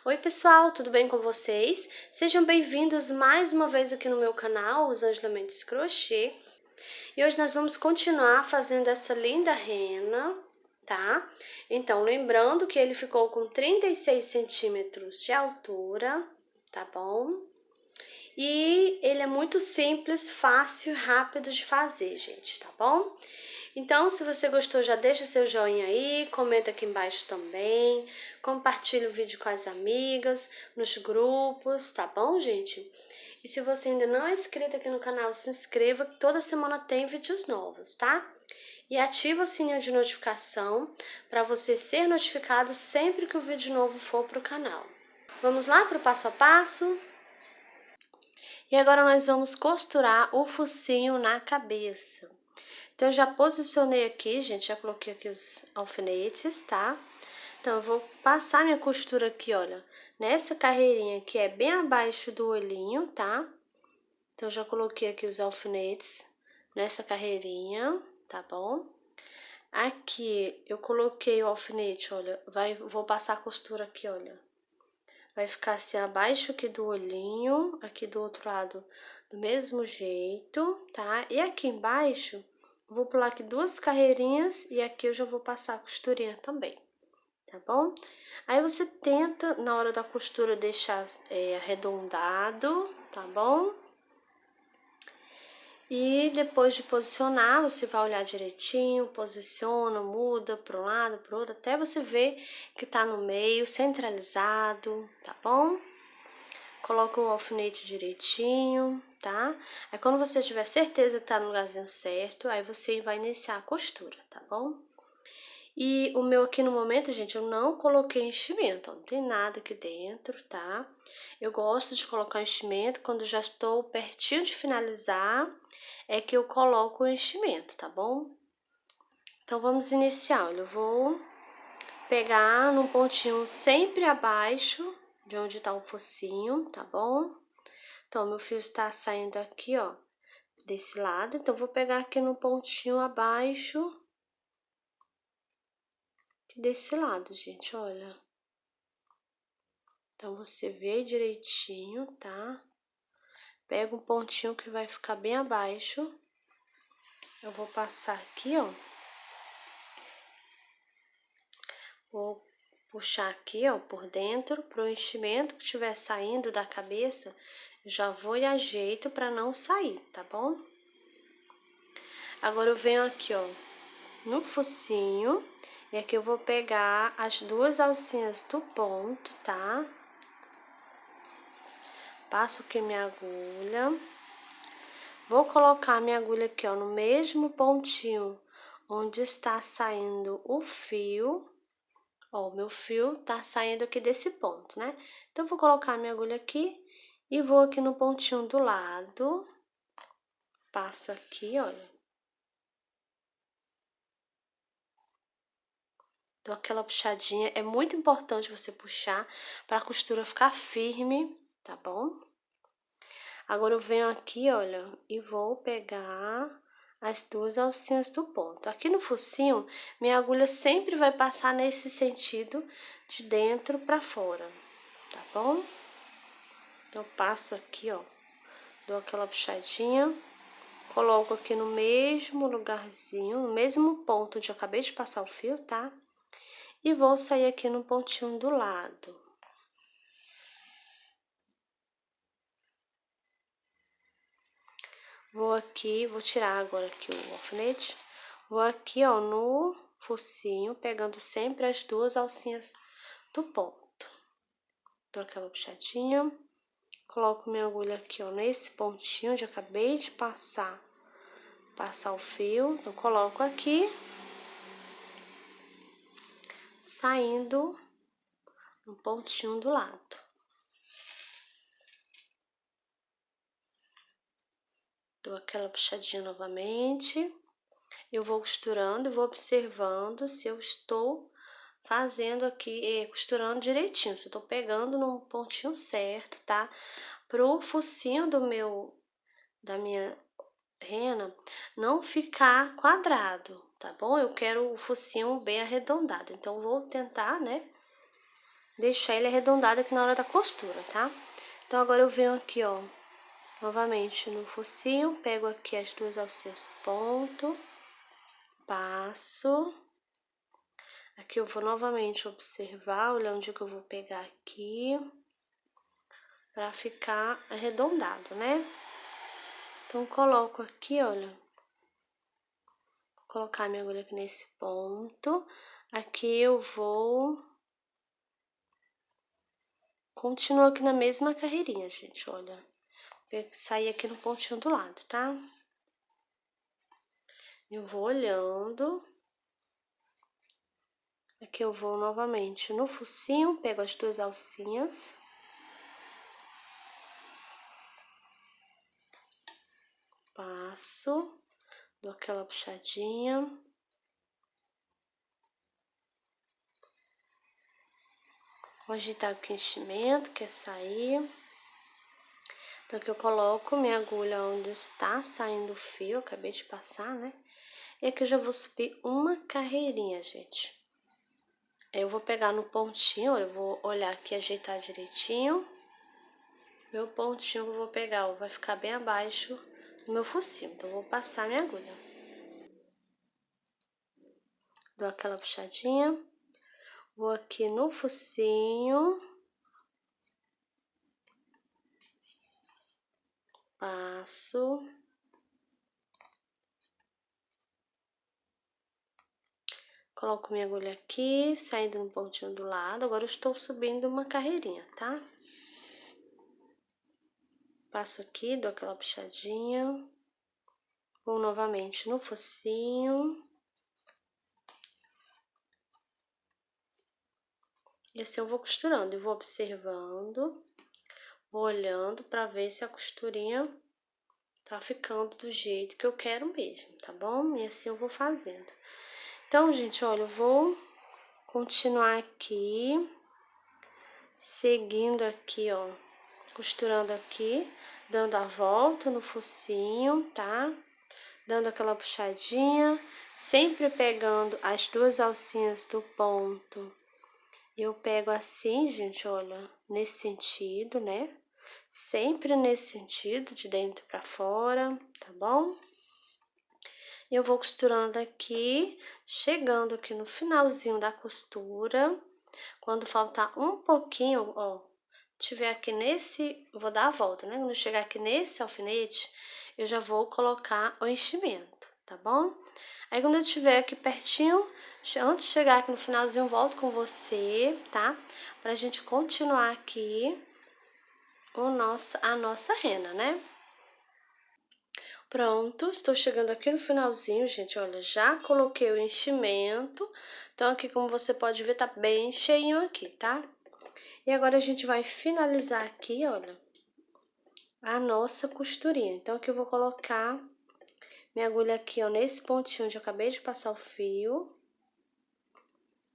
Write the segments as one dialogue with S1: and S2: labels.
S1: Oi pessoal, tudo bem com vocês? Sejam bem-vindos mais uma vez aqui no meu canal, Os Ângela Mendes Crochê. E hoje nós vamos continuar fazendo essa linda rena, tá? Então, lembrando que ele ficou com 36 centímetros de altura, tá bom? E ele é muito simples, fácil e rápido de fazer, gente, tá bom? Então, se você gostou, já deixa seu joinha aí, comenta aqui embaixo também, compartilha o vídeo com as amigas, nos grupos, tá bom, gente? E se você ainda não é inscrito aqui no canal, se inscreva, que toda semana tem vídeos novos, tá? E ativa o sininho de notificação para você ser notificado sempre que o vídeo novo for para o canal. Vamos lá para o passo a passo? E agora nós vamos costurar o focinho na cabeça. Então, eu já posicionei aqui, gente, já coloquei aqui os alfinetes, tá? Então, eu vou passar minha costura aqui, olha, nessa carreirinha que é bem abaixo do olhinho, tá? Então, eu já coloquei aqui os alfinetes nessa carreirinha, tá bom? Aqui, eu coloquei o alfinete, olha, vou passar a costura aqui, olha. Vai ficar assim, abaixo aqui do olhinho, aqui do outro lado, do mesmo jeito, tá? E aqui embaixo, vou pular aqui duas carreirinhas e aqui eu já vou passar a costurinha também, tá bom? Aí você tenta, na hora da costura, deixar arredondado, tá bom? E depois de posicionar, você vai olhar direitinho, posiciona, muda para um lado, para o outro, até você ver que tá no meio, centralizado, tá bom? Coloca o alfinete direitinho, tá? Aí quando você tiver certeza que tá no lugarzinho certo, aí você vai iniciar a costura, tá bom? E o meu aqui no momento, gente, eu não coloquei enchimento, ó, não tem nada aqui dentro, tá? Eu gosto de colocar enchimento quando já estou pertinho de finalizar, é que eu coloco o enchimento, tá bom? Então, vamos iniciar, olha, eu vou pegar num pontinho sempre abaixo de onde tá o focinho, tá bom? Então, meu fio está saindo aqui, ó, desse lado, então, vou pegar aqui no pontinho abaixo desse lado, gente, olha. Então, você vê direitinho, tá? Pega um pontinho que vai ficar bem abaixo. Eu vou passar aqui, ó. Vou puxar aqui, ó, por dentro, pro enchimento que estiver saindo da cabeça, já vou e ajeito pra não sair, tá bom? Agora, eu venho aqui, ó, no focinho, e aqui eu vou pegar as duas alcinhas do ponto, tá? Passo aqui minha agulha. Vou colocar minha agulha aqui, ó, no mesmo pontinho onde está saindo o fio. Ó, o meu fio tá saindo aqui desse ponto, né? Então, vou colocar minha agulha aqui e vou aqui no pontinho do lado. Passo aqui, olha. Dou aquela puxadinha. É muito importante você puxar para a costura ficar firme, tá bom? Agora, eu venho aqui, olha, e vou pegar as duas alcinhas do ponto. Aqui no focinho, minha agulha sempre vai passar nesse sentido de dentro para fora, tá bom? Então, eu passo aqui, ó, dou aquela puxadinha, coloco aqui no mesmo lugarzinho, no mesmo ponto onde eu acabei de passar o fio, tá? E vou sair aqui no pontinho do lado. Vou aqui, vou tirar agora aqui o alfinete. Vou aqui, ó, no focinho, pegando sempre as duas alcinhas do ponto. Dou aquela puxadinha. Coloco minha agulha aqui, ó, nesse pontinho onde eu acabei de passar o fio. Então, coloco aqui, saindo no pontinho do lado. Dou aquela puxadinha novamente. Eu vou costurando e vou observando se eu estou fazendo aqui, costurando direitinho, se eu tô pegando no pontinho certo, tá? Pro focinho da minha rena não ficar quadrado, tá bom? Eu quero o focinho bem arredondado, então vou tentar, né, deixar ele arredondado aqui na hora da costura, tá? Então, agora eu venho aqui, ó, novamente no focinho, pego aqui as duas alcinhas do ponto, passo. Aqui eu vou novamente observar, olhar onde que eu vou pegar aqui, pra ficar arredondado, né? Então, coloco aqui, olha, vou colocar minha agulha aqui nesse ponto. Aqui eu vou continuar aqui na mesma carreirinha, gente, olha. Vou sair aqui no pontinho do lado, tá? Eu vou olhando. Aqui eu vou novamente no focinho, pego as duas alcinhas. Passo, dou aquela puxadinha. Vou agitar aqui o enchimento, quer sair. Então, aqui eu coloco minha agulha onde está saindo o fio, acabei de passar, né? E aqui eu já vou subir uma carreirinha, gente. Eu vou pegar no pontinho, eu vou olhar aqui, ajeitar direitinho. Meu pontinho que eu vou pegar, ó, vai ficar bem abaixo do meu focinho. Então, eu vou passar minha agulha. Dou aquela puxadinha. Vou aqui no focinho. Passo. Coloco minha agulha aqui, saindo no pontinho do lado. Agora, eu estou subindo uma carreirinha, tá? Passo aqui, dou aquela puxadinha. Vou novamente no focinho. E assim eu vou costurando, eu vou observando, vou olhando pra ver se a costurinha tá ficando do jeito que eu quero mesmo, tá bom? E assim eu vou fazendo. Então, gente, olha, eu vou continuar aqui, seguindo aqui, ó, costurando aqui, dando a volta no focinho, tá? Dando aquela puxadinha, sempre pegando as duas alcinhas do ponto. Eu pego assim, gente, olha, nesse sentido, né? Sempre nesse sentido, de dentro pra fora, tá bom? Eu vou costurando aqui, chegando aqui no finalzinho da costura. Quando faltar um pouquinho, ó, tiver aqui nesse, vou dar a volta, né? Quando eu chegar aqui nesse alfinete, eu já vou colocar o enchimento, tá bom? Aí, quando eu tiver aqui pertinho, antes de chegar aqui no finalzinho, eu volto com você, tá? Pra gente continuar aqui a nossa rena, né? Pronto, estou chegando aqui no finalzinho, gente, olha, já coloquei o enchimento. Então, aqui, como você pode ver, tá bem cheinho aqui, tá? E agora, a gente vai finalizar aqui, olha, a nossa costurinha. Então, aqui eu vou colocar minha agulha aqui, ó, nesse pontinho onde eu acabei de passar o fio.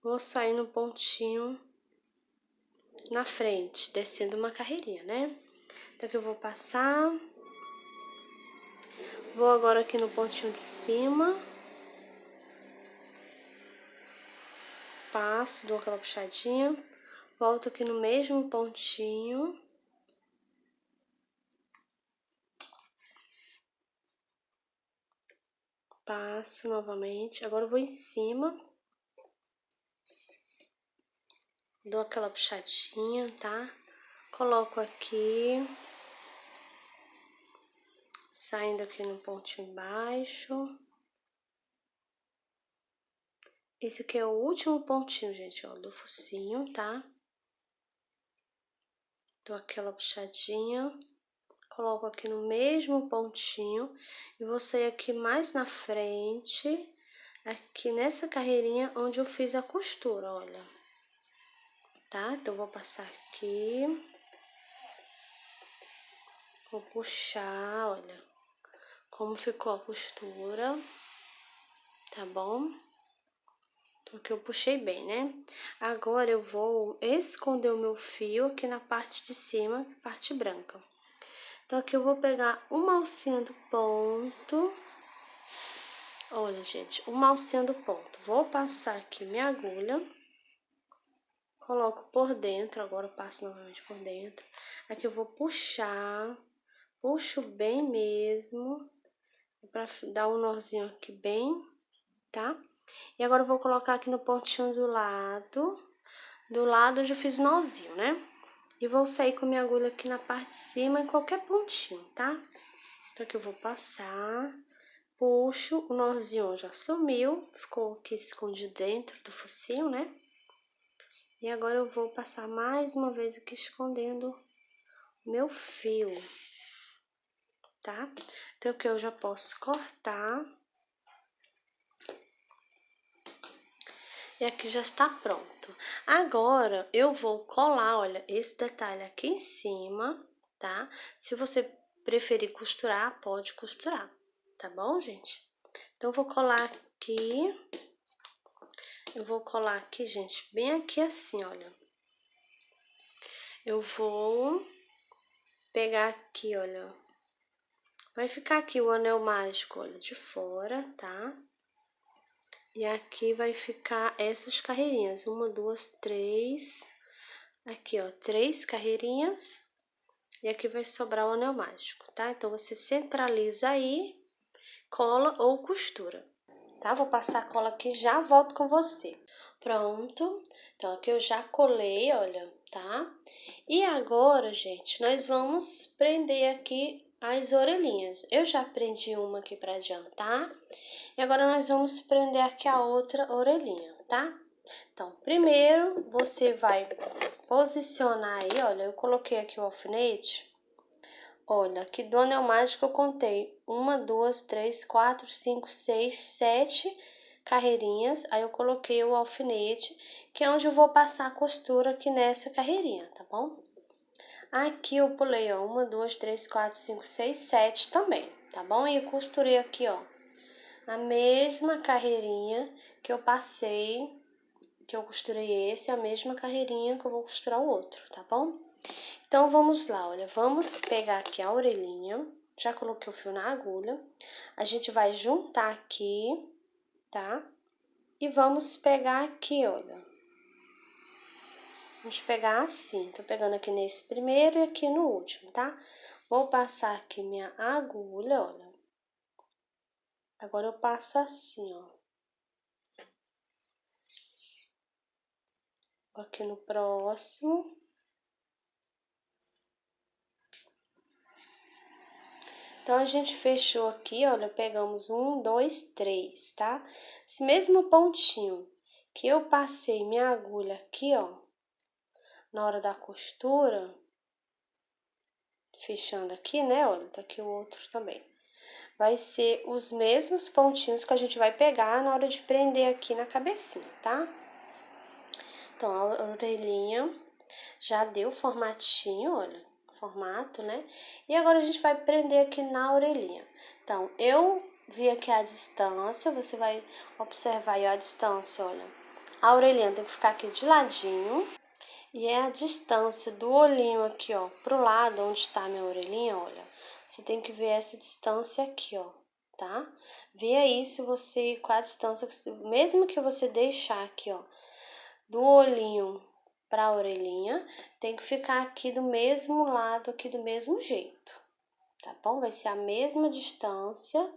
S1: Vou sair no pontinho na frente, descendo uma carreirinha, né? Então, aqui eu vou passar. Vou agora aqui no pontinho de cima. Passo, dou aquela puxadinha. Volto aqui no mesmo pontinho. Passo novamente. Agora eu vou em cima. Dou aquela puxadinha, tá? Coloco aqui. Saindo aqui no pontinho baixo. Esse aqui é o último pontinho, gente, ó, do focinho, tá? Dou aquela puxadinha. Coloco aqui no mesmo pontinho. E vou sair aqui mais na frente. Aqui nessa carreirinha onde eu fiz a costura, olha. Tá? Então, vou passar aqui. Vou puxar, olha, como ficou a costura, tá bom? Porque eu puxei bem, né? Agora, eu vou esconder o meu fio aqui na parte de cima, parte branca. Então, aqui eu vou pegar uma alcinha do ponto. Olha, gente, uma alcinha do ponto. Vou passar aqui minha agulha. coloco por dentro, agora eu passo novamente por dentro. Aqui eu vou puxar, puxo bem mesmo, pra dar um nozinho aqui bem, tá? E agora eu vou colocar aqui no pontinho do lado eu já fiz nozinho, né? E vou sair com minha agulha aqui na parte de cima, em qualquer pontinho, tá? Então aqui eu vou passar, puxo, o nozinho já sumiu, ficou aqui escondido dentro do focinho, né? E agora eu vou passar mais uma vez aqui escondendo o meu fio, tá? Então aqui eu já posso cortar. E aqui já está pronto. Agora, eu vou colar, olha, esse detalhe aqui em cima, tá? Se você preferir costurar, pode costurar, tá bom, gente? Então, eu vou colar aqui. Eu vou colar aqui, gente, bem aqui assim, olha. Eu vou pegar aqui, olha. Vai ficar aqui o anel mágico, olha, de fora, tá? E aqui vai ficar essas carreirinhas, 1, 2, 3, aqui ó, 3 carreirinhas, e aqui vai sobrar o anel mágico, tá? Então, você centraliza aí, cola ou costura, tá? Vou passar a cola aqui e já volto com você. Pronto, então aqui eu já colei, olha, tá? E agora, gente, nós vamos prender aqui as orelhinhas. Eu já prendi uma aqui pra adiantar, e agora nós vamos prender aqui a outra orelhinha, tá? Então, primeiro você vai posicionar aí, olha, eu coloquei aqui o alfinete. Olha, aqui do anel mágico eu contei 1, 2, 3, 4, 5, 6, 7 carreirinhas. Aí eu coloquei o alfinete, que é onde eu vou passar a costura aqui nessa carreirinha, tá bom? Aqui eu pulei, ó, 1, 2, 3, 4, 5, 6, 7 também, tá bom? E costurei aqui, ó, a mesma carreirinha que eu passei, que eu costurei esse, a mesma carreirinha que eu vou costurar o outro, tá bom? Então, vamos lá, olha, vamos pegar aqui a orelhinha, já coloquei o fio na agulha, a gente vai juntar aqui, tá? E vamos pegar aqui, olha, vamos pegar assim, tô pegando aqui nesse primeiro e aqui no último, tá? Vou passar aqui minha agulha, olha, agora eu passo assim, ó. Aqui no próximo. Então, a gente fechou aqui, olha, pegamos 1, 2, 3, tá? Esse mesmo pontinho que eu passei minha agulha aqui, ó, na hora da costura, fechando aqui, né, olha, tá aqui o outro também. Vai ser os mesmos pontinhos que a gente vai pegar na hora de prender aqui na cabecinha, tá? Então, a orelhinha já deu formatinho, olha, formato, né? E agora a gente vai prender aqui na orelhinha. Então, eu vi aqui a distância, você vai observar aí a distância, olha. A orelhinha tem que ficar aqui de ladinho. E é a distância do olhinho aqui, ó, pro lado onde está a minha orelhinha, olha. Você tem que ver essa distância aqui, ó, tá? Vê aí se você, qual a distância, mesmo que você deixar aqui, ó, do olhinho para a orelhinha, tem que ficar aqui do mesmo lado, aqui do mesmo jeito, tá bom? Vai ser a mesma distância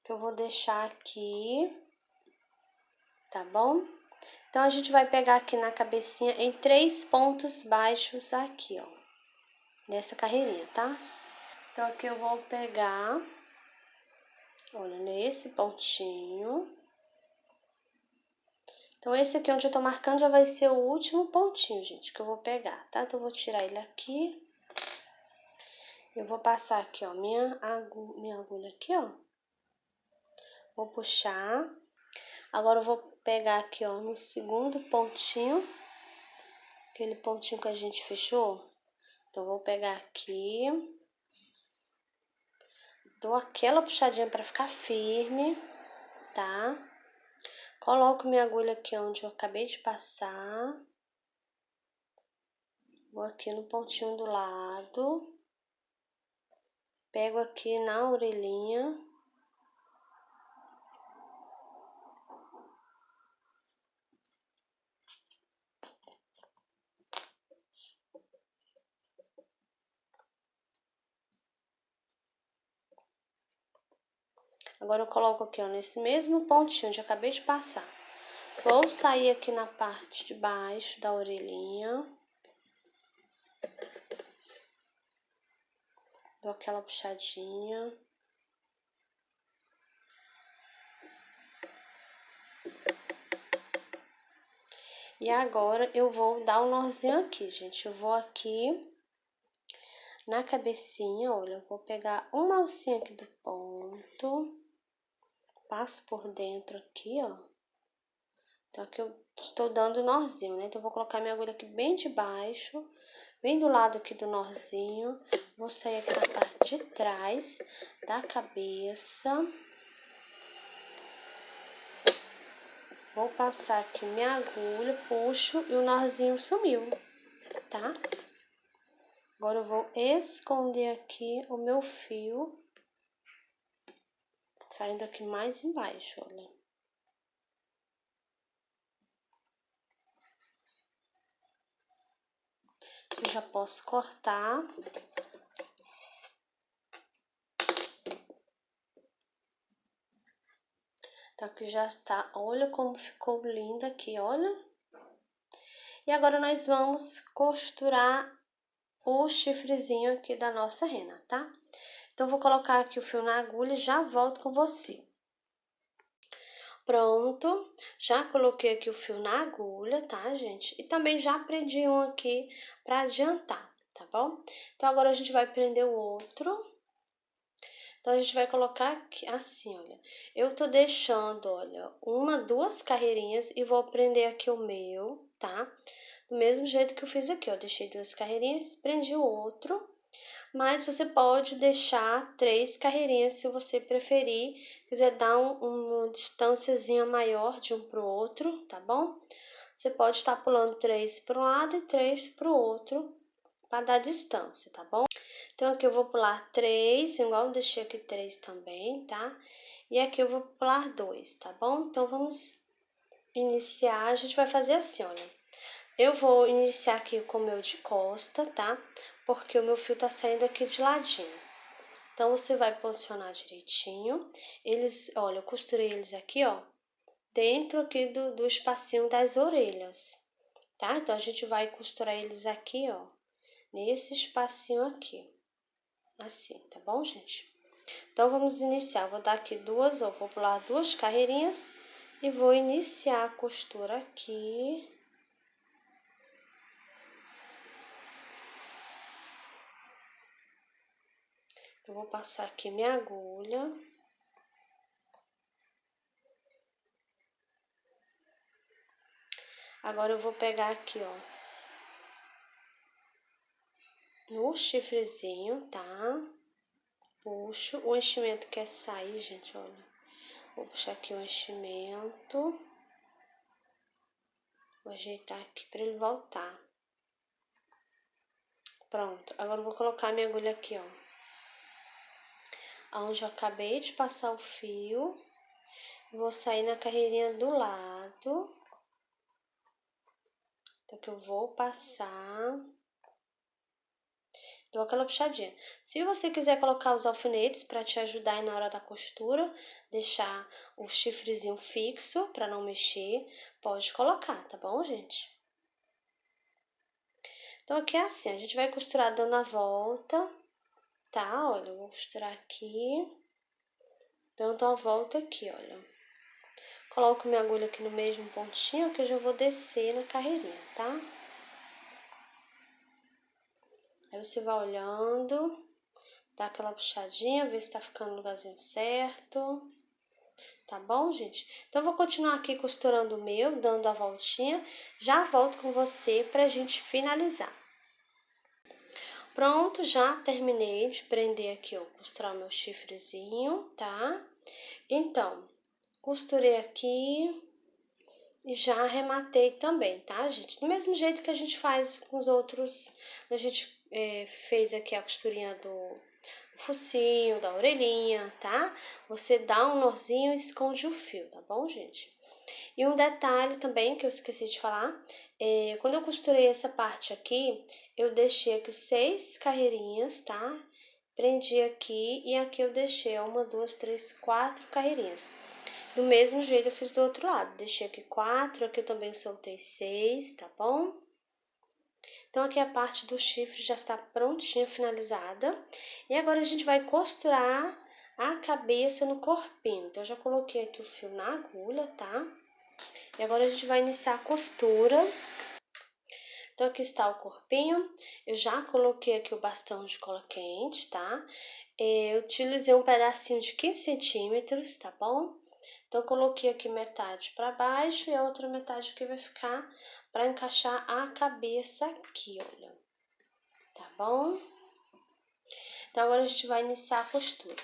S1: que eu vou deixar aqui, tá bom? Então, a gente vai pegar aqui na cabecinha em 3 pontos baixos aqui, ó, nessa carreirinha, tá? Então, aqui eu vou pegar, olha, nesse pontinho. Então, esse aqui onde eu tô marcando já vai ser o último pontinho, gente, que eu vou pegar, tá? Então, eu vou tirar ele aqui. Eu vou passar aqui, ó, minha agulha aqui, ó. Vou puxar. Agora, eu vou pegar aqui, ó, no segundo pontinho, aquele pontinho que a gente fechou. Então, eu vou pegar aqui, dou aquela puxadinha pra ficar firme, tá? Coloco minha agulha aqui onde eu acabei de passar. Vou aqui no pontinho do lado. Pego aqui na orelhinha. Agora eu coloco aqui, ó, nesse mesmo pontinho onde eu acabei de passar. Vou sair aqui na parte de baixo da orelhinha. Dou aquela puxadinha. E agora eu vou dar um nozinho aqui, gente. Eu vou aqui na cabecinha, olha, eu vou pegar uma alcinha aqui do ponto. Passo por dentro aqui, ó. Então, aqui eu estou dando nozinho, né? Então, eu vou colocar minha agulha aqui bem de baixo, bem do lado aqui do nozinho. Vou sair aqui na parte de trás da cabeça. Vou passar aqui minha agulha, puxo e o nozinho sumiu, tá? Agora eu vou esconder aqui o meu fio, saindo aqui mais embaixo, olha. Eu já posso cortar. Então, aqui já está. Olha como ficou linda aqui, olha. E agora nós vamos costurar o chifrezinho aqui da nossa rena, tá? Então, vou colocar aqui o fio na agulha e já volto com você. Pronto, já coloquei aqui o fio na agulha, tá, gente? E também já prendi um aqui pra adiantar, tá bom? Então, agora a gente vai prender o outro. Então, a gente vai colocar aqui, assim, olha. Eu tô deixando, olha, duas carreirinhas e vou prender aqui o meu, tá? Do mesmo jeito que eu fiz aqui, ó. Deixei duas carreirinhas, prendi o outro. Mas você pode deixar 3 carreirinhas se você preferir, quiser dar uma distânciazinha maior de um pro outro, tá bom? Você pode estar pulando 3 para um lado e 3 para o outro, para dar distância, tá bom? Então, aqui eu vou pular 3, igual eu deixei aqui 3 também, tá? E aqui eu vou pular 2, tá bom? Então, vamos iniciar. A gente vai fazer assim, olha. Eu vou iniciar aqui com o meu de costa, tá? Porque o meu fio tá saindo aqui de ladinho. Então, você vai posicionar direitinho. Olha, eu costurei eles aqui, ó, dentro aqui do espacinho das orelhas, tá? Então, a gente vai costurar eles aqui, ó, nesse espacinho aqui. Assim, tá bom, gente? Então, vamos iniciar. Vou dar aqui vou pular 2 carreirinhas e vou iniciar a costura aqui. Eu vou passar aqui minha agulha. Agora, eu vou pegar aqui, ó, no chifrezinho, tá? Puxo. O enchimento quer sair, gente, olha. Vou puxar aqui o enchimento. Vou ajeitar aqui pra ele voltar. Pronto. Agora, eu vou colocar minha agulha aqui, ó, onde eu acabei de passar o fio. Vou sair na carreirinha do lado. Então, que eu vou passar. Dou aquela puxadinha. Se você quiser colocar os alfinetes para te ajudar aí na hora da costura, deixar o chifrezinho fixo para não mexer, pode colocar, tá bom, gente? Então, aqui é assim, a gente vai costurar dando a volta, tá? Olha, eu vou costurar aqui, dando a volta aqui, olha. Coloco minha agulha aqui no mesmo pontinho que eu já vou descer na carreirinha, tá? Aí você vai olhando, dá aquela puxadinha, ver se tá ficando no lugarzinho certo. Tá bom, gente? Então, eu vou continuar aqui costurando o meu, dando a voltinha. Já volto com você pra gente finalizar. Pronto, já terminei de prender aqui, ó, costurar o meu chifrezinho, tá? Então, costurei aqui e já arrematei também, tá, gente? Do mesmo jeito que a gente faz com os outros, a gente fez aqui a costurinha do focinho, da orelhinha, tá? Você dá um nozinho e esconde o fio, tá bom, gente? E um detalhe também que eu esqueci de falar, quando eu costurei essa parte aqui, eu deixei aqui 6 carreirinhas, tá? prendi aqui e aqui eu deixei 1, 2, 3, 4 carreirinhas. Do mesmo jeito eu fiz do outro lado, deixei aqui 4, aqui eu também soltei 6, tá bom? Então aqui a parte do chifre já está prontinha, finalizada. E agora a gente vai costurar a cabeça no corpinho. Então eu já coloquei aqui o fio na agulha, tá? E agora a gente vai iniciar a costura. Então aqui está o corpinho, eu já coloquei aqui o bastão de cola quente, tá? Eu utilizei um pedacinho de 15 centímetros, tá bom? Então, eu coloquei aqui metade para baixo e a outra metade aqui vai ficar para encaixar a cabeça aqui, olha. Tá bom? Então, agora a gente vai iniciar a costura.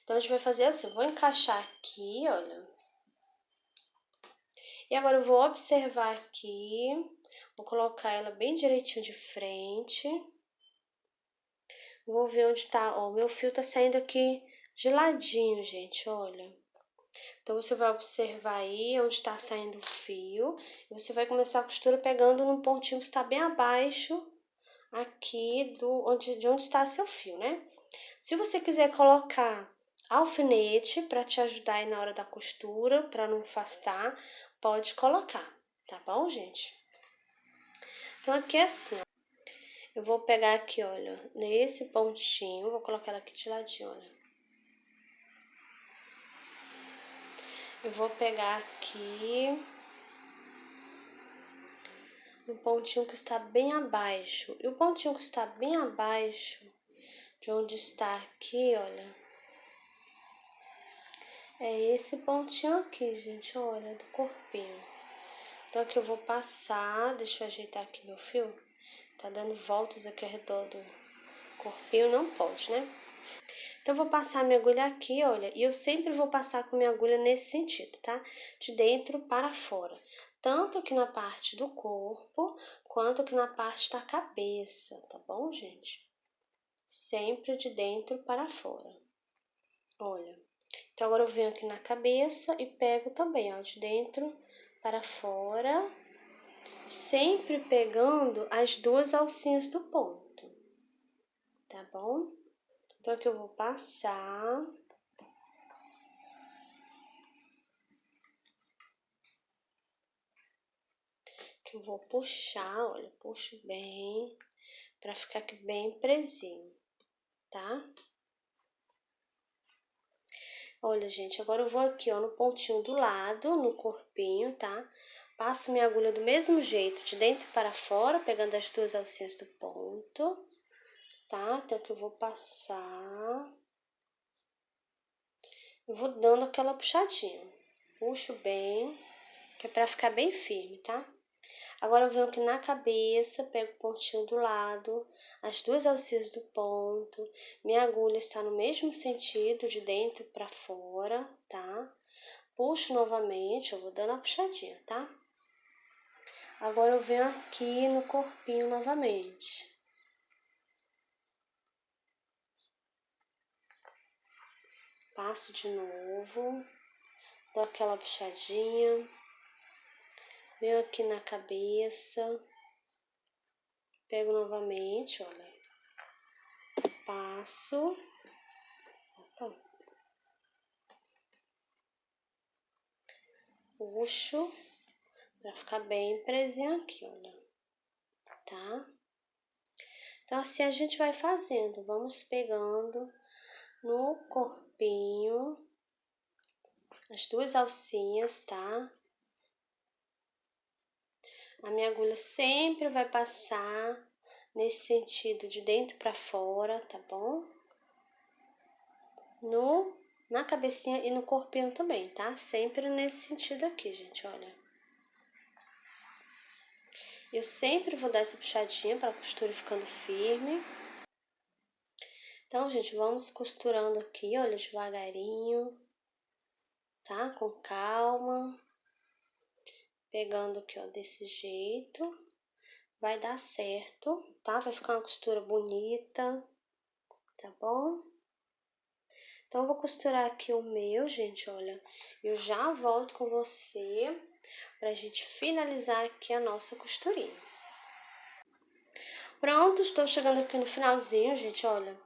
S1: Então, a gente vai fazer assim, eu vou encaixar aqui, olha. E agora eu vou observar aqui, vou colocar ela bem direitinho de frente. Vou ver onde tá, ó, o meu fio tá saindo aqui de ladinho, gente, olha. Então, você vai observar aí onde tá saindo o fio. E você vai começar a costura pegando num pontinho que está bem abaixo aqui de onde está seu fio, né? Se você quiser colocar alfinete para te ajudar aí na hora da costura, para não afastar, pode colocar, tá bom, gente? Então, aqui é assim, ó. Eu vou pegar aqui, olha, nesse pontinho, vou colocar ela aqui de ladinho, olha. Eu vou pegar aqui no pontinho que está bem abaixo. E o pontinho que está bem abaixo de onde está aqui, olha, é esse pontinho aqui, gente, olha, do corpinho. Então, aqui eu vou passar, deixa eu ajeitar aqui meu fio. Tá dando voltas aqui ao redor do corpinho, não pode, né? Então, eu vou passar minha agulha aqui, olha, e eu sempre vou passar com minha agulha nesse sentido, tá? De dentro para fora. Tanto aqui na parte do corpo, quanto aqui na parte da cabeça, tá bom, gente? Sempre de dentro para fora. Olha. Então, agora eu venho aqui na cabeça e pego também, ó, de dentro para fora. Sempre pegando as duas alcinhas do ponto, tá bom? Então, aqui eu vou passar. Que eu vou puxar, olha, puxo bem, pra ficar aqui bem presinho, tá? Olha, gente, agora eu vou aqui, ó, no pontinho do lado, no corpinho, tá? Passo minha agulha do mesmo jeito, de dentro para fora, pegando as duas alcinhas do ponto, tá? Então, que eu vou passar. Eu vou dando aquela puxadinha. Puxo bem, que é pra ficar bem firme, tá? Agora eu venho aqui na cabeça, pego o pontinho do lado, as duas alcinhas do ponto, minha agulha está no mesmo sentido, de dentro para fora, tá? Puxo novamente, eu vou dando a puxadinha, tá? Agora eu venho aqui no corpinho novamente. Passo de novo, dou aquela puxadinha, venho aqui na cabeça, pego novamente, olha, passo, opa, puxo, pra ficar bem presinho aqui, olha, tá? Então, assim a gente vai fazendo, vamos pegando no corpinho as duas alcinhas, tá? A minha agulha sempre vai passar nesse sentido de dentro pra fora, tá bom? Na cabecinha e no corpinho também, tá? Sempre nesse sentido aqui, gente, olha. Eu sempre vou dar essa puxadinha para a costura ir ficando firme. Então, gente, vamos costurando aqui, olha, devagarinho, tá? Com calma. Pegando aqui, ó, desse jeito. Vai dar certo, tá? Vai ficar uma costura bonita, tá bom? Então, eu vou costurar aqui o meu, gente, olha. Eu já volto com você pra gente finalizar aqui a nossa costurinha. Pronto, estou chegando aqui no finalzinho, gente, olha.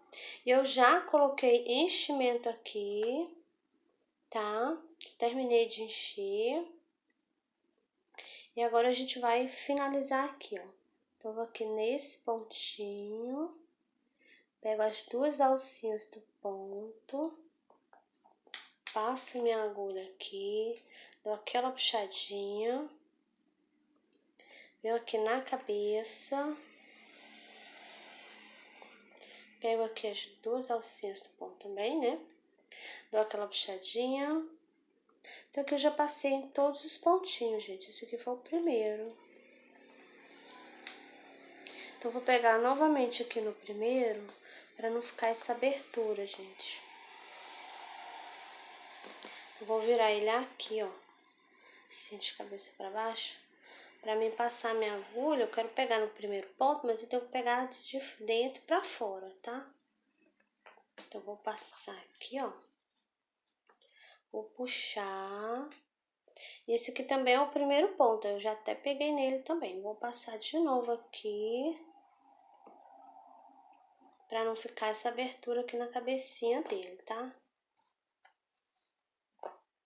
S1: Eu já coloquei enchimento aqui, tá? Terminei de encher. E agora a gente vai finalizar aqui, ó. Então, vou aqui nesse pontinho, pego as duas alcinhas do ponto, passo minha agulha aqui, dou aquela puxadinha, venho aqui na cabeça, pego aqui as duas alcinhas do ponto também, né? Dou aquela puxadinha. Então, aqui eu já passei em todos os pontinhos, gente. Esse aqui foi o primeiro. Então, vou pegar novamente aqui no primeiro, pra não ficar essa abertura, gente. Eu vou virar ele aqui, ó, assim, de cabeça pra baixo. Pra mim passar minha agulha, eu quero pegar no primeiro ponto, mas eu tenho que pegar de dentro pra fora, tá? Então, eu vou passar aqui, ó. Vou puxar. E esse aqui também é o primeiro ponto, eu já até peguei nele também. Vou passar de novo aqui, pra não ficar essa abertura aqui na cabecinha dele, tá?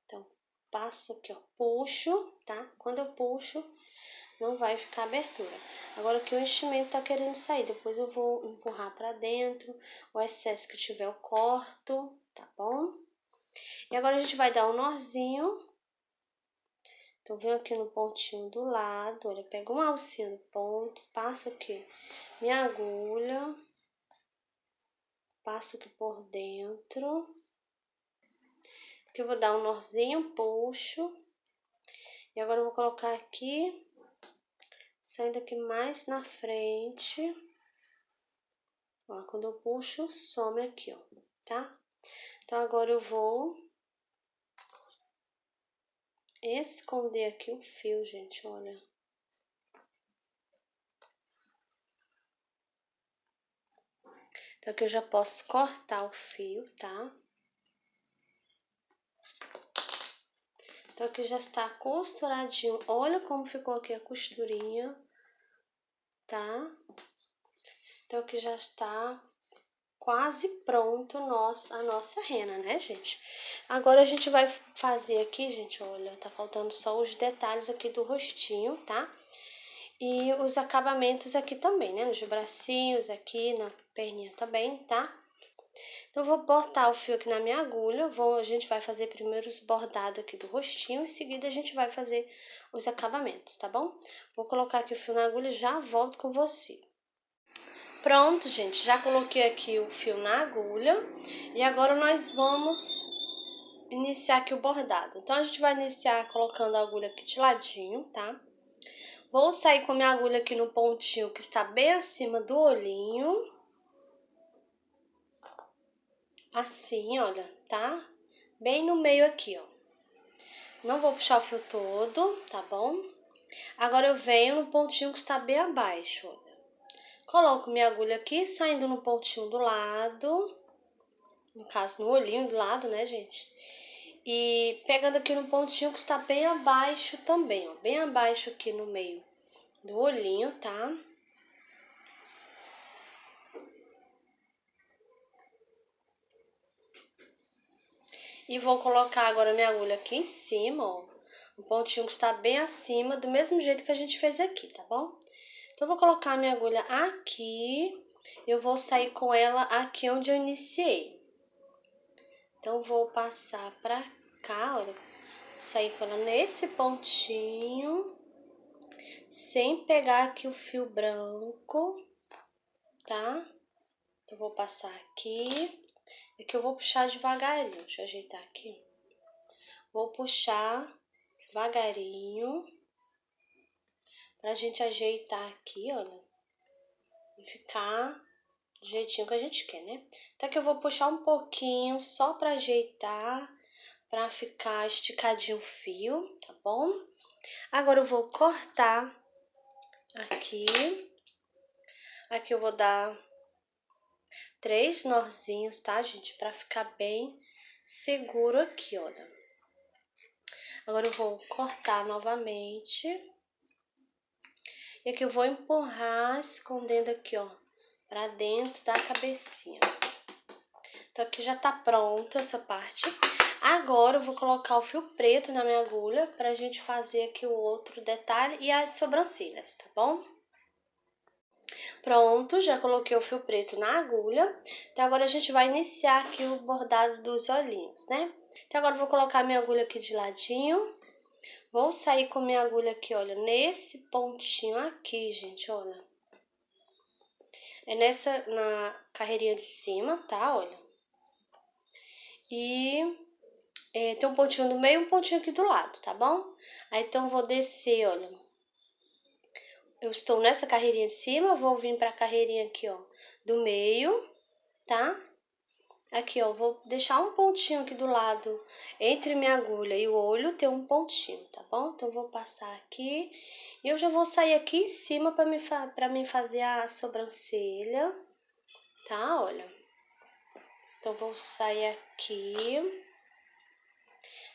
S1: Então, passo aqui, ó, puxo, tá? Quando eu puxo, não vai ficar abertura. Agora que o enchimento tá querendo sair, depois eu vou empurrar pra dentro. O excesso que tiver eu corto, tá bom? E agora a gente vai dar um nozinho. Então, venho aqui no pontinho do lado, olha, pego uma alcinha no ponto, passo aqui minha agulha, passo aqui por dentro. Aqui eu vou dar um nozinho, puxo. E agora eu vou colocar aqui, saindo aqui mais na frente. Ó, quando eu puxo, some aqui, ó, tá? Então, agora eu vou esconder aqui o fio, gente, olha. Então, aqui eu já posso cortar o fio, tá? Então, aqui já está costuradinho. Olha como ficou aqui a costurinha, tá? Então, aqui já está quase pronto a nossa rena, né, gente? Agora, a gente vai fazer aqui, gente, olha, tá faltando só os detalhes aqui do rostinho, tá? E os acabamentos aqui também, né? Nos bracinhos, aqui na perninha também, tá? Então, eu vou botar o fio aqui na minha agulha. A gente vai fazer primeiro os bordados aqui do rostinho. Em seguida, a gente vai fazer os acabamentos, tá bom? Vou colocar aqui o fio na agulha e já volto com você. Pronto, gente. Já coloquei aqui o fio na agulha. E agora nós vamos iniciar aqui o bordado. Então, a gente vai iniciar colocando a agulha aqui de ladinho, tá? Vou sair com minha agulha aqui no pontinho que está bem acima do olhinho. Assim, olha, tá? Bem no meio aqui, ó. Não vou puxar o fio todo, tá bom? Agora eu venho no pontinho que está bem abaixo, olha. Coloco minha agulha aqui, saindo no pontinho do lado. No caso, no olhinho do lado, né, gente? E pegando aqui no pontinho que está bem abaixo também, ó. Bem abaixo aqui no meio do olhinho, tá? E vou colocar agora minha agulha aqui em cima, ó. O pontinho que está bem acima, do mesmo jeito que a gente fez aqui, tá bom? Então, eu vou colocar minha agulha aqui. Eu vou sair com ela aqui onde eu iniciei. Então, vou passar pra cá, olha. Sair com ela nesse pontinho. Sem pegar aqui o fio branco, tá? Então, vou passar aqui. Aqui eu vou puxar devagarinho. Deixa eu ajeitar aqui. Vou puxar devagarinho. Pra gente ajeitar aqui, olha. E ficar do jeitinho que a gente quer, né? Então, aqui eu vou puxar um pouquinho só pra ajeitar. Pra ficar esticadinho o fio, tá bom? Agora eu vou cortar aqui. Aqui eu vou dar 3 nozinhos, tá, gente? Pra ficar bem seguro aqui, olha. Agora eu vou cortar novamente. E aqui eu vou empurrar, escondendo aqui, ó, pra dentro da cabecinha. Então aqui já tá pronto essa parte. Agora eu vou colocar o fio preto na minha agulha pra gente fazer aqui o outro detalhe e as sobrancelhas, tá bom? Pronto, já coloquei o fio preto na agulha. Então agora a gente vai iniciar aqui o bordado dos olhinhos, né? Então agora eu vou colocar minha agulha aqui de ladinho. Vou sair com minha agulha aqui, olha, nesse pontinho aqui, gente, olha. É na carreirinha de cima, tá? Olha. E tem um pontinho no meio e um pontinho aqui do lado, tá bom? Aí, então, vou descer, olha. Eu estou nessa carreirinha de cima, vou vir pra carreirinha aqui, ó, do meio, tá? Aqui, ó, vou deixar um pontinho aqui do lado, entre minha agulha e o olho, tem um pontinho, tá bom? Então, vou passar aqui e eu já vou sair aqui em cima pra mim fazer a sobrancelha, tá? Olha. Então, vou sair aqui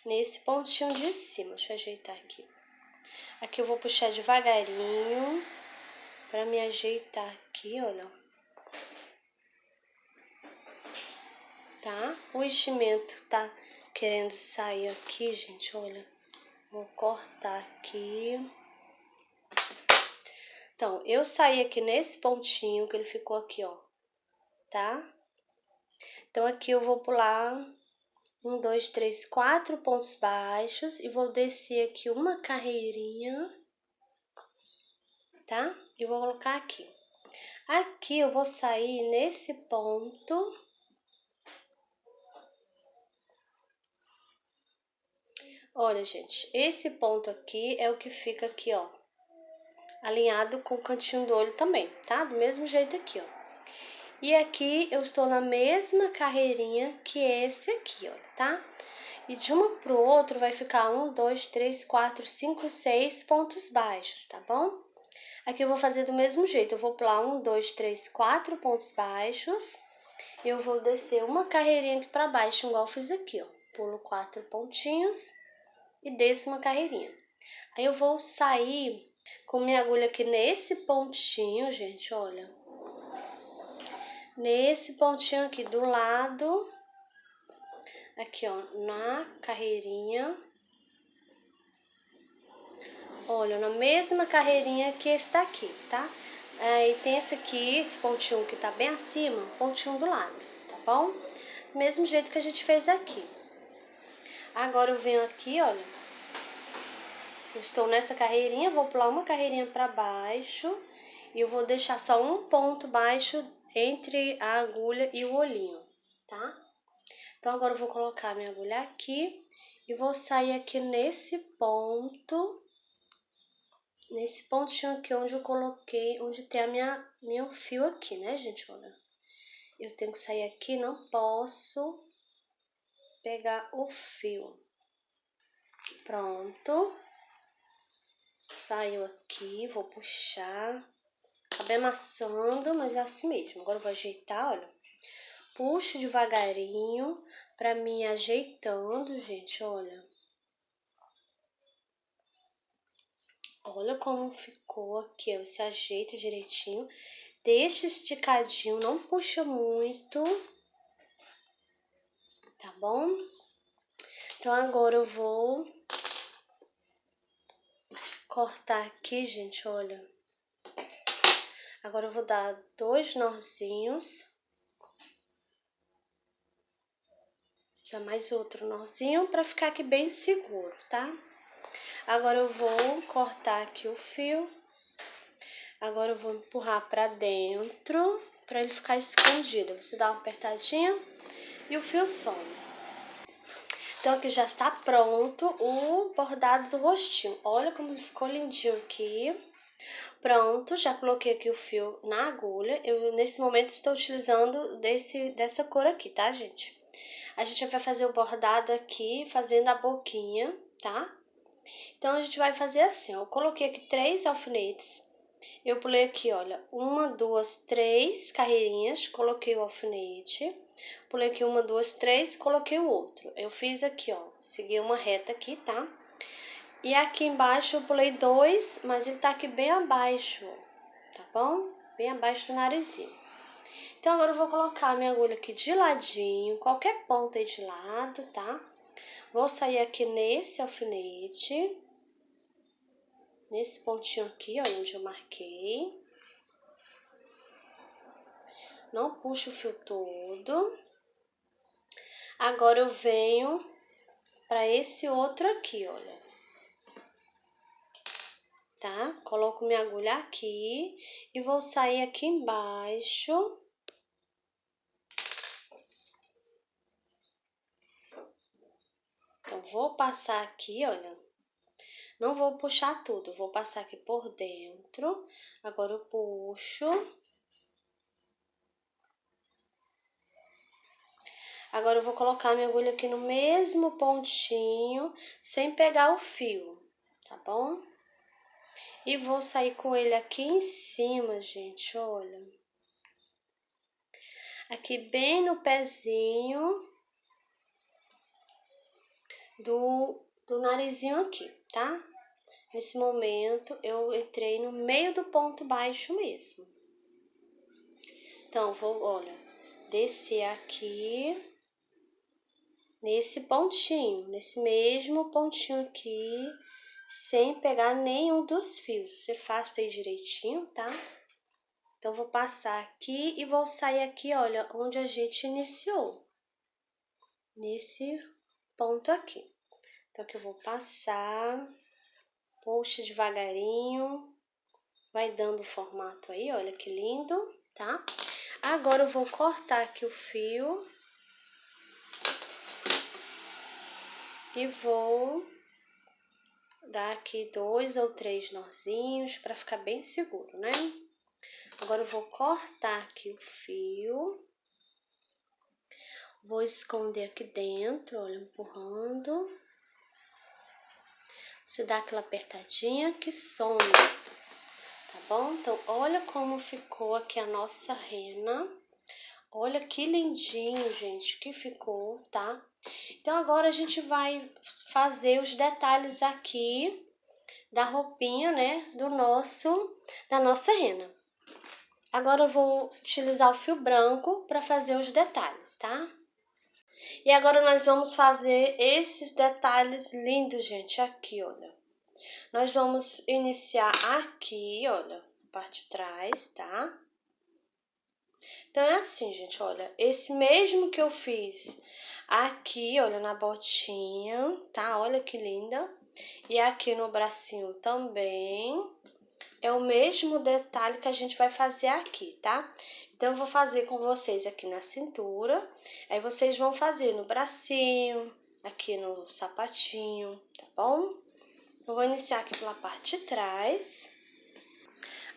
S1: nesse pontinho de cima. Deixa eu ajeitar aqui. Aqui eu vou puxar devagarinho pra me ajeitar aqui, olha. Tá? O enchimento tá querendo sair aqui, gente, olha. Vou cortar aqui. Então, eu saí aqui nesse pontinho que ele ficou aqui, ó. Tá? Então, aqui eu vou pular 1, 2, 3, 4 pontos baixos e vou descer aqui uma carreirinha, tá? E vou colocar aqui. Aqui eu vou sair nesse ponto. Olha, gente, esse ponto aqui é o que fica aqui, ó, alinhado com o cantinho do olho também, tá? Do mesmo jeito aqui, ó. E aqui eu estou na mesma carreirinha que esse aqui, ó, tá? E de uma pro outro vai ficar 1, 2, 3, 4, 5, 6 pontos baixos, tá bom? Aqui eu vou fazer do mesmo jeito, eu vou pular 1, 2, 3, 4 pontos baixos. Eu vou descer uma carreirinha aqui pra baixo, igual eu fiz aqui, ó. Pulo 4 pontinhos e desço uma carreirinha. Aí eu vou sair com minha agulha aqui nesse pontinho, gente, olha. Nesse pontinho aqui do lado, aqui, ó, na carreirinha. Olha, na mesma carreirinha que está aqui, tá? Aí tem esse aqui, esse pontinho que tá bem acima, pontinho do lado, tá bom? Do mesmo jeito que a gente fez aqui. Agora eu venho aqui, olha. Eu estou nessa carreirinha, vou pular uma carreirinha para baixo e eu vou deixar só um ponto baixo entre a agulha e o olhinho, tá? Então, agora eu vou colocar minha agulha aqui e vou sair aqui nesse ponto, nesse pontinho aqui onde eu coloquei, onde tem meu fio aqui, né, gente? Olha, eu tenho que sair aqui, não posso pegar o fio. Pronto. Saiu aqui, vou puxar. Acabei amassando, mas é assim mesmo. Agora eu vou ajeitar, olha. Puxo devagarinho pra mim ajeitando, gente, olha. Olha como ficou aqui, ó. Você ajeita direitinho. Deixa esticadinho, não puxa muito. Tá bom? Então, agora eu vou cortar aqui, gente, olha. Agora eu vou dar 2 nozinhos. Dá mais outro nozinho pra ficar aqui bem seguro, tá? Agora eu vou cortar aqui o fio. Agora eu vou empurrar pra dentro pra ele ficar escondido. Você dá uma apertadinha e o fio some. Então aqui já está pronto o bordado do rostinho. Olha como ele ficou lindinho aqui. Pronto, já coloquei aqui o fio na agulha. Eu nesse momento estou utilizando dessa cor aqui, tá, gente? A gente vai fazer o bordado aqui, fazendo a boquinha, tá? Então, a gente vai fazer assim, ó. Eu coloquei aqui 3 alfinetes. Eu pulei aqui, olha, 1, 2, 3 carreirinhas, coloquei o alfinete. Pulei aqui 1, 2, 3, coloquei o outro. Eu fiz aqui, ó, segui uma reta aqui, tá? E aqui embaixo eu pulei 2, mas ele tá aqui bem abaixo, tá bom? Bem abaixo do narizinho. Então, agora eu vou colocar a minha agulha aqui de ladinho, qualquer ponta aí de lado, tá? Vou sair aqui nesse alfinete, nesse pontinho aqui, ó, onde eu marquei. Não puxo o fio todo. Agora eu venho para esse outro aqui, olha. Tá? Coloco minha agulha aqui e vou sair aqui embaixo. Então, vou passar aqui, olha. Não vou puxar tudo, vou passar aqui por dentro. Agora eu puxo. Agora eu vou colocar minha agulha aqui no mesmo pontinho, sem pegar o fio, tá bom? E vou sair com ele aqui em cima, gente, olha. Aqui bem no pezinho do narizinho aqui, tá? Nesse momento, eu entrei no meio do ponto baixo mesmo. Então, vou, olha, descer aqui, nesse pontinho, nesse mesmo pontinho aqui, sem pegar nenhum dos fios. Você faz aí direitinho, tá? Então, vou passar aqui e vou sair aqui, olha, onde a gente iniciou. Nesse ponto aqui. Então, aqui eu vou passar, puxa devagarinho, vai dando o formato aí, olha que lindo, tá? Agora eu vou cortar aqui o fio e vou dar aqui 2 ou 3 nozinhos para ficar bem seguro, né? Agora eu vou cortar aqui o fio, vou esconder aqui dentro, olha, empurrando. Você dá aquela apertadinha que some, tá bom? Então, olha como ficou aqui a nossa rena. Olha que lindinho, gente, que ficou, tá? Então, agora a gente vai fazer os detalhes aqui da roupinha, né, da nossa rena. Agora eu vou utilizar o fio branco para fazer os detalhes, tá? E agora nós vamos fazer esses detalhes lindos, gente, aqui, olha. Nós vamos iniciar aqui, olha, a parte de trás, tá? Então, é assim, gente, olha, esse mesmo que eu fiz aqui, olha, na botinha, tá? Olha que linda. E aqui no bracinho também. É o mesmo detalhe que a gente vai fazer aqui, tá? Então, eu vou fazer com vocês aqui na cintura. Aí, vocês vão fazer no bracinho, aqui no sapatinho, tá bom? Eu vou iniciar aqui pela parte de trás.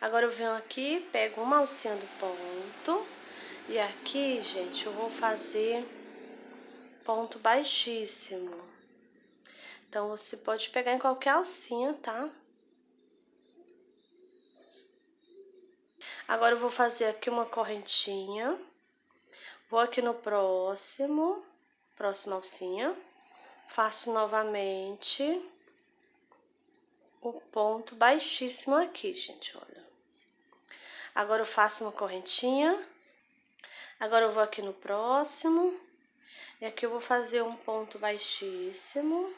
S1: Agora, eu venho aqui, pego uma alcinha do ponto. E aqui, gente, eu vou fazer ponto baixíssimo. Então, você pode pegar em qualquer alcinha, tá? Agora, eu vou fazer aqui uma correntinha. Vou aqui no próxima alcinha. Faço novamente o ponto baixíssimo aqui, gente, olha. Agora, eu faço uma correntinha. Agora, eu vou aqui no próximo. E aqui eu vou fazer um ponto baixíssimo.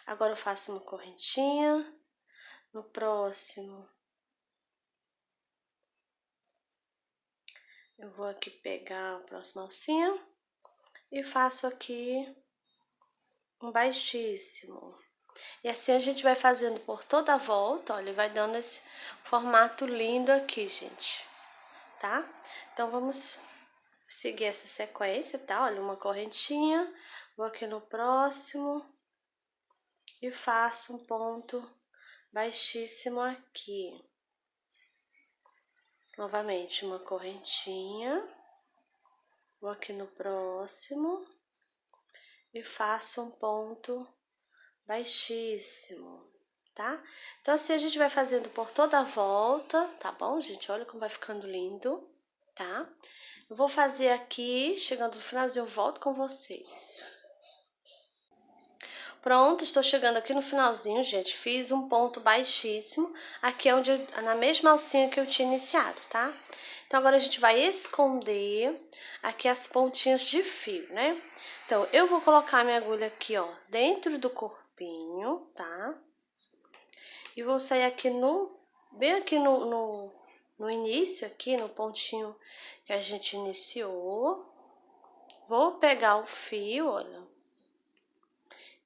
S1: Agora, eu faço uma correntinha. No próximo, eu vou aqui pegar a próxima alcinha e faço aqui um baixíssimo. E assim a gente vai fazendo por toda a volta, olha, vai dando esse formato lindo aqui, gente, tá? Então, vamos seguir essa sequência, tá? Olha, uma correntinha, vou aqui no próximo e faço um ponto baixíssimo aqui. Novamente, uma correntinha, vou aqui no próximo e faço um ponto baixíssimo, tá? Então, assim a gente vai fazendo por toda a volta, tá bom, gente? Olha como vai ficando lindo, tá? Eu vou fazer aqui, chegando no finalzinho, eu volto com vocês. Pronto, estou chegando aqui no finalzinho, gente. Fiz um ponto baixíssimo. Aqui é onde na mesma alcinha que eu tinha iniciado, tá? Então, agora a gente vai esconder aqui as pontinhas de fio, né? Então, eu vou colocar minha agulha aqui, ó, dentro do corpinho, tá? E vou sair aqui bem aqui no início, aqui no pontinho que a gente iniciou. Vou pegar o fio, olha.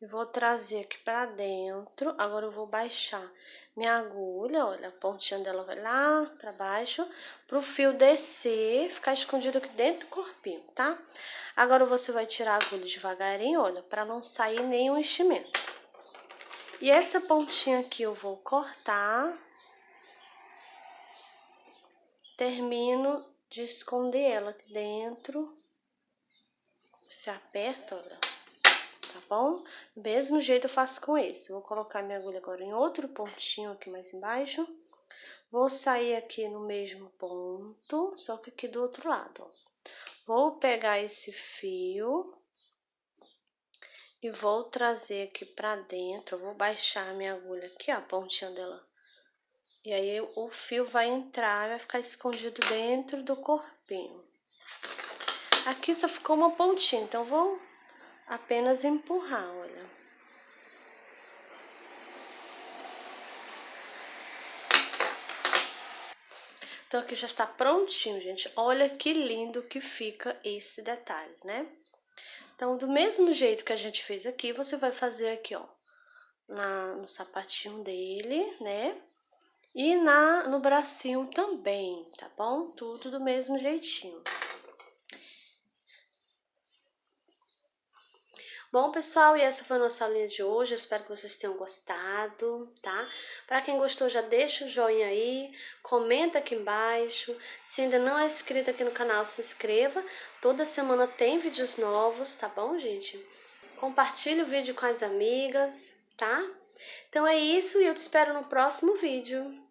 S1: E vou trazer aqui pra dentro. Agora eu vou baixar minha agulha, olha, a pontinha dela vai lá pra baixo, pro fio descer, ficar escondido aqui dentro do corpinho, tá? Agora você vai tirar a agulha devagarinho, olha, pra não sair nenhum enchimento. E essa pontinha aqui eu vou cortar. Termino de esconder ela aqui dentro. Você aperta, olha. Tá bom? Do mesmo jeito eu faço com esse. Vou colocar minha agulha agora em outro pontinho aqui mais embaixo. Vou sair aqui no mesmo ponto, só que aqui do outro lado, ó. Vou pegar esse fio e vou trazer aqui pra dentro. Eu vou baixar a minha agulha aqui, ó, a pontinha dela. E aí o fio vai entrar, vai ficar escondido dentro do corpinho. Aqui só ficou uma pontinha, então vou apenas empurrar, olha. Então, aqui já está prontinho, gente. Olha que lindo que fica esse detalhe, né? Então, do mesmo jeito que a gente fez aqui, você vai fazer aqui, ó, no sapatinho dele, né? E no bracinho também, tá bom? Tudo do mesmo jeitinho. Bom, pessoal, e essa foi a nossa aulinha de hoje. Eu espero que vocês tenham gostado, tá? Para quem gostou, já deixa o joinha aí, comenta aqui embaixo. Se ainda não é inscrito aqui no canal, se inscreva. Toda semana tem vídeos novos, tá bom, gente? Compartilhe o vídeo com as amigas, tá? Então é isso e eu te espero no próximo vídeo.